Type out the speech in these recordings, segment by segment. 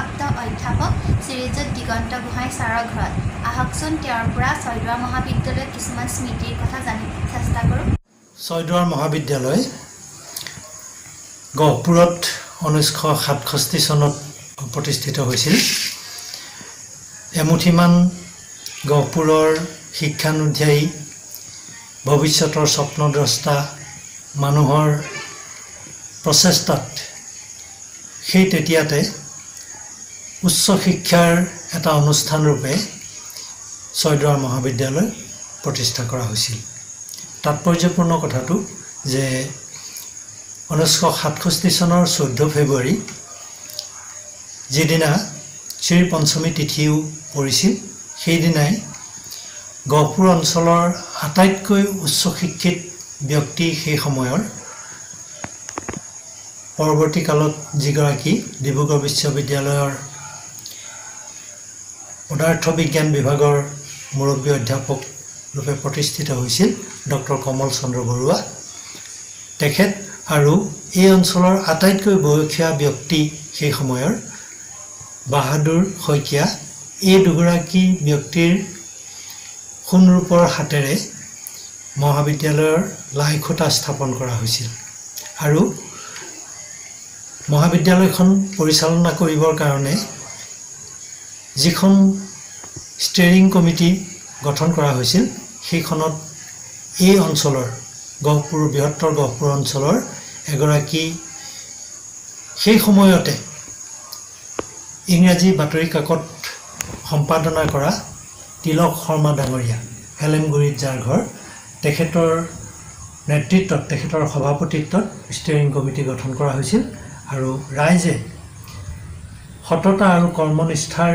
অৱসৰপ্ৰাপ্ত অধ্যাপক শ্ৰীযুত দিগন্ত গোহাঁই ছাৰৰ ঘৰত আহকচোন তেওঁৰ পৰা ছয়দুৱাৰ মহাবিদ্যালয়ৰ কিছুমান স্মৃতিৰ কথা জানিব চেষ্টা কৰোঁ। ছয়দুৱাৰ মহাবিদ্যালয় গহপুৰত 1967 চনত প্ৰতিষ্ঠিত হৈছিল। এমুঠিমান গহপুৰৰ শিক্ষানুধ্যায়ী ভৱিষ্যতৰ স্বপ্নদ্ৰষ্টা মানুহৰ প্ৰচেষ্টাত সেই তেতিয়াতে উচ্চ শিক্ষাৰ এটা অনুষ্ঠান ৰূপে ছয়দুৱাৰ মহাবিদ্যালয় প্ৰতিষ্ঠা কৰা হৈছিল। তাৎপৰ্যপূৰ্ণ কথাটো যে 1967 চনৰ 14 ফেব্ৰুৱাৰী যিদিনা শ্ৰী পঞ্চমী তিথিও পৰিছিল, সেইদিনাই গহপুৰ অঞ্চলৰ আটাইতকৈ উচ্চ শিক্ষিত ব্যক্তি সেই সময়ৰ পৰৱৰ্তী কালত যিগৰাকী ডিব্ৰুগড় বিশ্ববিদ্যালয়ৰ পদাৰ্থ বিজ্ঞান বিভাগৰ মুৰব্বী অধ্যাপক ৰূপে প্ৰতিষ্ঠিত হৈছিল ডক্টৰ কমল চন্দ্ৰ বৰুৱা, তেখেত আৰু এই অঞ্চলৰ আটাইতকৈ বয়সীয়া ব্যক্তি সেই সময়ৰ বাহাদুৰ শইকীয়া, এই দুগৰাকী ব্যক্তিৰ সোণৰূপৰ হাতেৰে মহাবিদ্যালয়ৰ লাইখুঁটা স্থাপন কৰা হৈছিল। আৰু মহাবিদ্যালয়খন পৰিচালনা কৰিবৰ কাৰণে যিখন ষ্টেৰিং কমিটি গঠন কৰা হৈছিল, সেইখনত এই অঞ্চলৰ গহপুৰ বৃহত্তৰ গহপুৰ অঞ্চলৰ এগৰাকী সেই সময়তে ইংৰাজী বাতৰি কাকত সম্পাদনা কৰা তিলক শৰ্মা ডাঙৰীয়া, হেলেমগুৰিত যাৰ ঘৰ, তেখেতৰ নেতৃত্বত, তেখেতৰ সভাপতিত্বত ষ্টেৰিং কমিটি গঠন কৰা হৈছিল। আৰু ৰাইজে সততা আৰু কৰ্মনিষ্ঠাৰ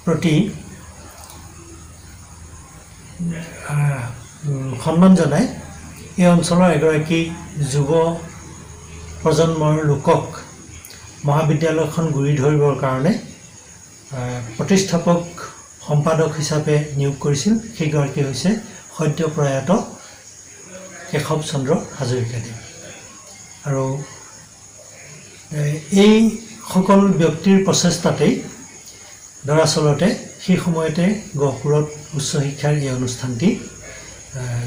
প্ৰতি সন্মান জনাই এই অঞ্চলৰ এগৰাকী যুৱ প্ৰজন্মৰ লোকক মহাবিদ্যালয়খন গুৰি ধৰিবৰ কাৰণে প্ৰতিষ্ঠাপক সম্পাদক হিচাপে নিয়োগ কৰিছিল। সেইগৰাকী হৈছে সদ্য প্ৰয়াত কেশৱ চন্দ্ৰ হাজৰিকাদেৱ। আৰু এই সকল ব্যক্তিৰ প্ৰচেষ্টাতেই দৰাচলতে সেই সময়তে গহপুৰত উচ্চ শিক্ষাৰ এই অনুষ্ঠানটি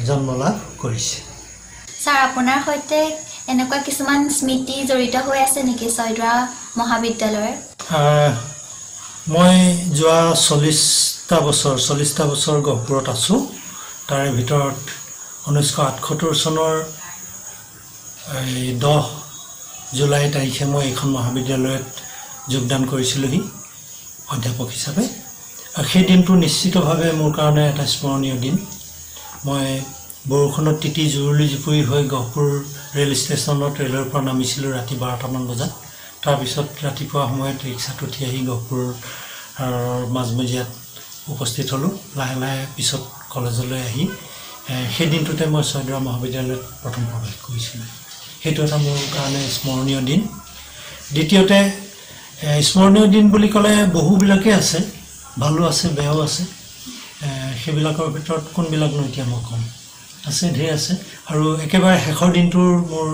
জন্ম লাভ কৰিছে। ছাৰ, আপোনাৰ সৈতে এনেকুৱা কিছুমান স্মৃতি জড়িত হৈ আছে নেকি ছয়দুৱাৰ মহাবিদ্যালয়ৰ? মই যোৱা 40টা বছৰ গহপুৰত আছোঁ। তাৰে ভিতৰত 1978 চনৰ 10 জুলাই তাৰিখে মই এইখন মহাবিদ্যালয়ত যোগদান কৰিছিলোঁহি অধ্যাপক হিচাপে। আৰু সেই দিনটো নিশ্চিতভাৱে মোৰ কাৰণে এটা স্মৰণীয় দিন। মই বৰষুণত তিতি জুৰুলি জুপুৰি হৈ গহপুৰ ৰেল ষ্টেচনত ৰেলৰ পৰা নামিছিলোঁ ৰাতি 12টামান বজাত। তাৰপিছত ৰাতিপুৱা সময়ত ৰিক্সাত উঠি আহি গহপুৰৰ মাজমজিয়াত উপস্থিত হ'লোঁ। লাহে লাহে পিছত কলেজলৈ আহি সেই দিনটোতে মই ছয়দুৱাৰ মহাবিদ্যালয়ত প্ৰথম প্ৰৱেশ কৰিছিলোঁ। সেইটো এটা মোৰ কাৰণে স্মৰণীয় দিন। দ্বিতীয়তে, স্মৰণীয় দিন বুলি ক'লে বহুবিলাকেই আছে, ভালো আছে, বেয়াও আছে। সেইবিলাকৰ ভিতৰত কোনবিলাকনো এতিয়া মই ক'ম? আছে, ঢেৰ আছে। আৰু একেবাৰে শেষৰ দিনটোৰ মোৰ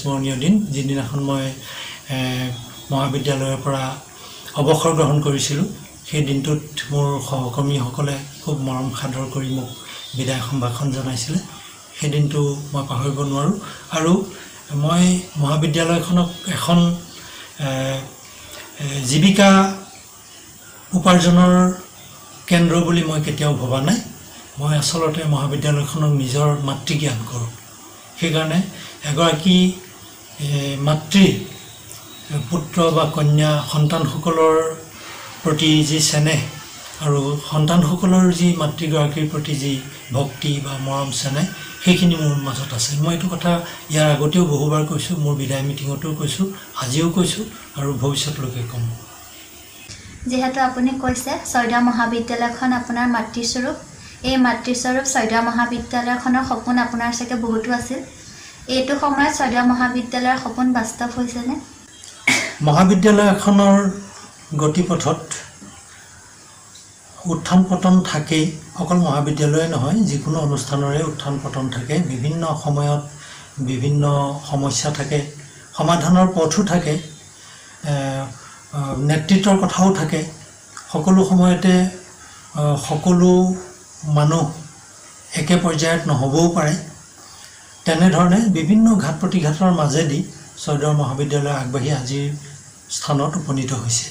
স্মৰণীয়, দিন যিদিনাখন মই মহাবিদ্যালয়ৰ পৰা অৱসৰ গ্ৰহণ কৰিছিলোঁ। সেই দিনটোত মোৰ সহকৰ্মীসকলে খুব মৰম সাদৰ কৰি মোক বিদায় সম্ভাষণ জনাইছিলে। সেই দিনটো মই পাহৰিব নোৱাৰোঁ। আৰু মই মহাবিদ্যালয়খনক এখন জীৱিকা উপাৰ্জনৰ কেন্দ্ৰ বুলি মই কেতিয়াও ভবা নাই। মই আচলতে মহাবিদ্যালয়খনক নিজৰ মাতৃজ্ঞান কৰোঁ। সেইকাৰণে এগৰাকী মাতৃৰ পুত্ৰ বা কন্যা সন্তানসকলৰ প্ৰতি যি চেনেহ আৰু সন্তানসকলৰ যি মাতৃগৰাকীৰ প্ৰতি যি ভক্তি বা মৰম চেনেহ, সেইখিনি মোৰ মাজত আছে। মই এইটো কথা ইয়াৰ আগতেও বহুবাৰ কৈছোঁ, মোৰ বিদায় মিটিঙতো কৈছোঁ, আজিও কৈছোঁ আৰু ভৱিষ্যতলৈকে ক'ম। যিহেতু আপুনি কৈছে ছয়দুৱাৰ মহাবিদ্যালয়খন আপোনাৰ মাতৃস্বৰূপ, এই মাতৃস্বৰূপ ছয়দুৱাৰ মহাবিদ্যালয়খনৰ সপোন আপোনাৰ চাগে বহুতো আছিল। এইটো সময়ত ছয়দুৱাৰ মহাবিদ্যালয়ৰ সপোন বাস্তৱ হৈছেনে? মহাবিদ্যালয়খনৰ গতিপথত উত্থান পতন থাকেই। অকল মহাবিদ্যালয়ে নহয়, যিকোনো অনুষ্ঠানৰে উত্থান পতন থাকে। বিভিন্ন সময়ত বিভিন্ন সমস্যা থাকে, সমাধানৰ পথো থাকে, নেতৃত্বৰ কথাও থাকে। সকলো সময়তে সকলো মানুহ একে পৰ্যায়ত নহ'বও পাৰে। তেনেধৰণে বিভিন্ন ঘাত প্ৰতিঘাতৰ মাজেদি ছয়দুৱাৰ মহাবিদ্যালয় আগবাঢ়ি আজিৰ স্থানত উপনীত হৈছে।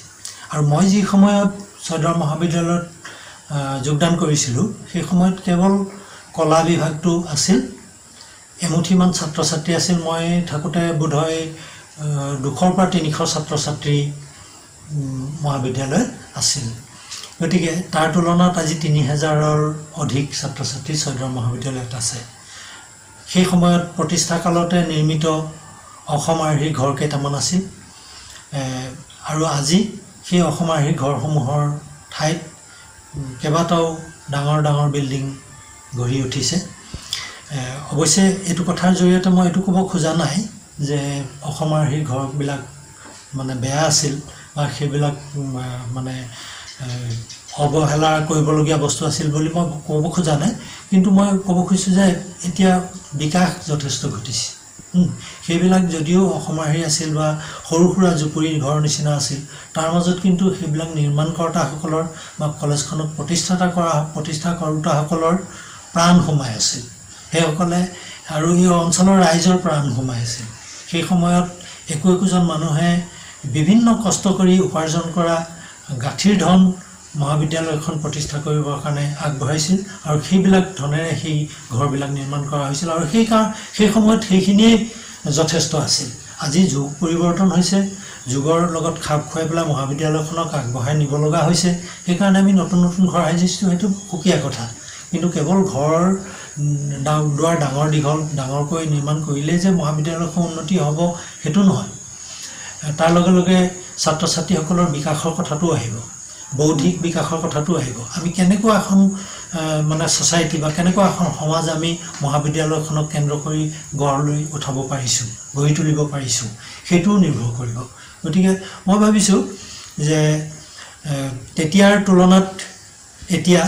আৰু মই যি সময়ত ছয়দুৱাৰ মহাবিদ্যালয়ত যোগদান কৰিছিলোঁ, সেই সময়ত কেৱল কলা বিভাগটো আছিল। এমুঠিমান ছাত্ৰ ছাত্ৰী আছিল। মই থাকোঁতে বোধহয় 200 পৰা 300 ছাত্ৰ ছাত্ৰী মহাবিদ্যালয়ত আছিল। গতিকে তাৰ তুলনাত আজি 3000ৰ অধিক ছাত্ৰ ছাত্ৰী ছয়দুৱাৰ মহাবিদ্যালয়ত আছে। সেই সময়ত প্ৰতিষ্ঠাকালতে নিৰ্মিত অসম আৰ্হিৰ ঘৰ কেইটামান আছিল। আৰু আজি সেই অসম আৰ্হিৰ ঘৰসমূহৰ ঠাইত কেইবাটাও ডাঙৰ ডাঙৰ বিল্ডিং গঢ়ি উঠিছে। অৱশ্যে এইটো কথাৰ জৰিয়তে মই এইটো ক'ব খোজা নাই যে অসম আৰ্হিৰ ঘৰবিলাক মানে বেয়া আছিল বা সেইবিলাক মানে অৱহেলা কৰিবলগীয়া বস্তু আছিল বুলি মই ক'ব খোজা নাই। কিন্তু মই ক'ব খুজিছোঁ যে এতিয়া বিকাশ যথেষ্ট ঘটিছে। সেইবিলাক যদিও অসম আৰ্হি আছিল বা সৰু সুৰা জুপুৰি ঘৰৰ নিচিনা আছিল, তাৰ মাজত কিন্তু সেইবিলাক নিৰ্মাণকৰ্তাসকলৰ বা কলেজখনক প্ৰতিষ্ঠা কৰোতাসকলৰ প্ৰাণ সোমাই আছিল। সেইসকলে আৰু এই অঞ্চলৰ ৰাইজৰ প্ৰাণ সোমাই আছিল। সেই সময়ত একোজন মানুহে বিভিন্ন কষ্ট কৰি উপাৰ্জন কৰা গাঁঠিৰ ধন মহাবিদ্যালয়খন প্ৰতিষ্ঠা কৰিবৰ কাৰণে আগবঢ়াইছিল। আৰু সেইবিলাক ধনেৰে সেই ঘৰবিলাক নিৰ্মাণ কৰা হৈছিল। আৰু সেই সময়ত সেইখিনিয়ে যথেষ্ট আছিল। আজি যুগ পৰিৱৰ্তন হৈছে, যুগৰ লগত খাপ খুৱাই পেলাই মহাবিদ্যালয়খনক আগবঢ়াই নিব লগা হৈছে। সেইকাৰণে আমি নতুন নতুন ঘৰ সাজিছোঁ, সেইটো সুকীয়া কথা। কিন্তু কেৱল ঘৰ দুৱাৰ ডাঙৰ দীঘল ডাঙৰকৈ নিৰ্মাণ কৰিলেই যে মহাবিদ্যালয়খন উন্নতি হ'ব সেইটো নহয়। তাৰ লগে লগে ছাত্ৰ ছাত্ৰীসকলৰ বিকাশৰ কথাটো আহিব, বৌদ্ধিক বিকাশৰ কথাটো আহিব। আমি কেনেকুৱা এখন মানে ছ'চাইটি বা কেনেকুৱা এখন সমাজ আমি মহাবিদ্যালয়খনক কেন্দ্ৰ কৰি গঢ় লৈ উঠাব পাৰিছোঁ, গঢ়ি তুলিব পাৰিছোঁ, সেইটোও নিৰ্ভৰ কৰিব। গতিকে মই ভাবিছোঁ যে তেতিয়াৰ তুলনাত এতিয়া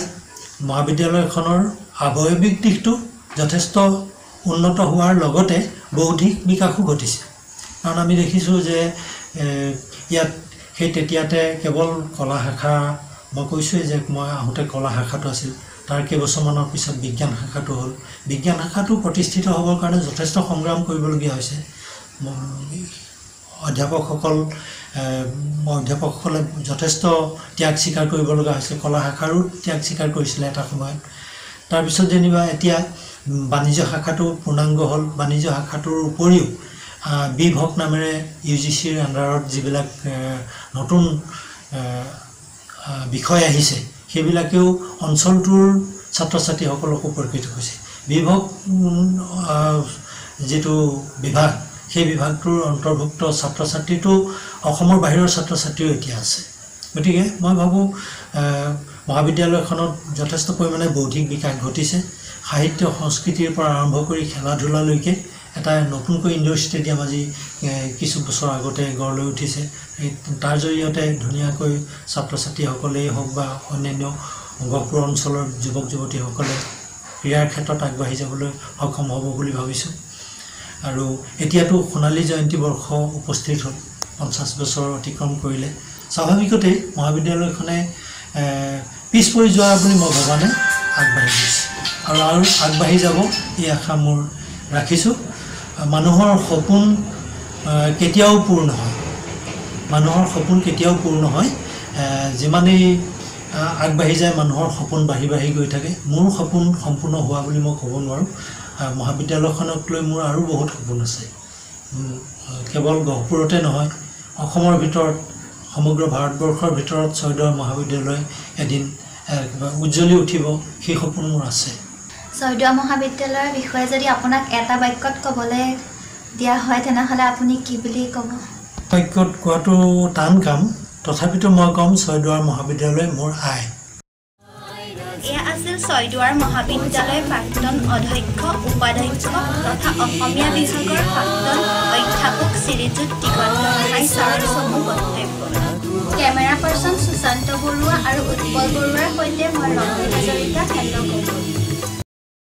মহাবিদ্যালয়খনৰ আৱয়বিক দিশটো যথেষ্ট উন্নত হোৱাৰ লগতে বৌদ্ধিক বিকাশো ঘটিছে। কাৰণ আমি দেখিছোঁ যে ইয়াত সেই তেতিয়াতে কেৱল কলা শাখা, মই কৈছোঁৱেই যে মই আহোঁতে কলা শাখাটো আছিল, তাৰ কেইবছৰমানৰ পিছত বিজ্ঞান শাখাটো হ'ল। বিজ্ঞান শাখাটো প্ৰতিষ্ঠিত হ'বৰ কাৰণে যথেষ্ট সংগ্ৰাম কৰিবলগীয়া হৈছে। অধ্যাপকসকলে যথেষ্ট ত্যাগ স্বীকাৰ কৰিব লগা হৈছে। কলা শাখাৰো ত্যাগ স্বীকাৰ কৰিছিলে এটা সময়ত। তাৰপিছত যেনিবা এতিয়া বাণিজ্য শাখাটো পূৰ্ণাংগ হ'ল। বাণিজ্য শাখাটোৰ উপৰিও বিভক নামেৰে UGCৰ আণ্ডাৰত যিবিলাক নতুন বিষয় আহিছে, সেইবিলাকেও অঞ্চলটোৰ ছাত্ৰ ছাত্ৰীসকলক উপকৃত হৈছে। বিভক যিটো বিভাগ, সেই বিভাগটোৰ অন্তৰ্ভুক্ত ছাত্ৰ ছাত্ৰীটো অসমৰ বাহিৰৰ ছাত্ৰ ছাত্ৰীও এতিয়া আছে। গতিকে মই ভাবোঁ মহাবিদ্যালয়খনত যথেষ্ট পৰিমাণে বৌদ্ধিক বিকাশ ঘটিছে। সাহিত্য সংস্কৃতিৰ পৰা আৰম্ভ কৰি খেলা ধূলালৈকে এটা নতুনকৈ ইনডোৰ ষ্টেডিয়াম আজি কিছু বছৰ আগতে গঢ় লৈ উঠিছে। তাৰ জৰিয়তে ধুনীয়াকৈ ছাত্ৰ ছাত্ৰীসকলেই হওক বা অন্যান্য গহপুৰ অঞ্চলৰ যুৱক যুৱতীসকলে ক্ৰীড়াৰ ক্ষেত্ৰত আগবাঢ়ি যাবলৈ সক্ষম হ'ব বুলি ভাবিছোঁ। আৰু এতিয়াতো সোণালী জয়ন্তী বৰ্ষ উপস্থিত হ'ল, 50 বছৰ অতিক্ৰম কৰিলে। স্বাভাৱিকতেই মহাবিদ্যালয়খনে পিছ পৰি যোৱা বুলি মই ভবা নাই, আগবাঢ়ি গৈছে আৰু আগবাঢ়ি যাব এই আশা মোৰ ৰাখিছোঁ। মানুহৰ সপোন কেতিয়াও পূৰ নহয়, মানুহৰ সপোন কেতিয়াও পূৰ নহয়। যিমানেই আগবাঢ়ি যায় মানুহৰ সপোন বাঢ়ি বাঢ়ি গৈ থাকে। মোৰ সপোন সম্পূৰ্ণ হোৱা বুলি মই ক'ব নোৱাৰোঁ। মহাবিদ্যালয়খনক লৈ মোৰ আৰু বহুত সপোন আছে। কেৱল গহপুৰতে নহয়, অসমৰ ভিতৰত, সমগ্ৰ ভাৰতবৰ্ষৰ ভিতৰত ছয়দুৱাৰ মহাবিদ্যালয় এদিন উজ্জ্বলি উঠিব, সেই সপোন মোৰ আছে। ছয়দুৱাৰ মহাবিদ্যালয়ৰ বিষয়ে যদি আপোনাক এটা বাক্যত ক'বলৈ দিয়া হয়, তেনেহ'লে আপুনি কি বুলি ক'ব? বাক্যত কোৱাটো টান কাম, তথাপিতো মই ক'ম ছয়দুৱাৰ মহাবিদ্যালয় মোৰ আই। এয়া আছিল ছয়দুৱাৰ মহাবিদ্যালয়ৰ প্ৰাক্তন অধ্যক্ষ, উপাধ্যক্ষ তথা অসমীয়া বিভাগৰ প্ৰাক্তন অধ্যাপক শ্ৰীযুত দিগন্ত গোহাঁই ছাৰৰ চমু বক্তব্য। কেমেৰা পাৰ্চন সুশান্ত বৰুৱা আৰু উৎপল বৰুৱাৰ সৈতে মই ৰঞ্জিত হাজৰিকা, কেন্দ্ৰ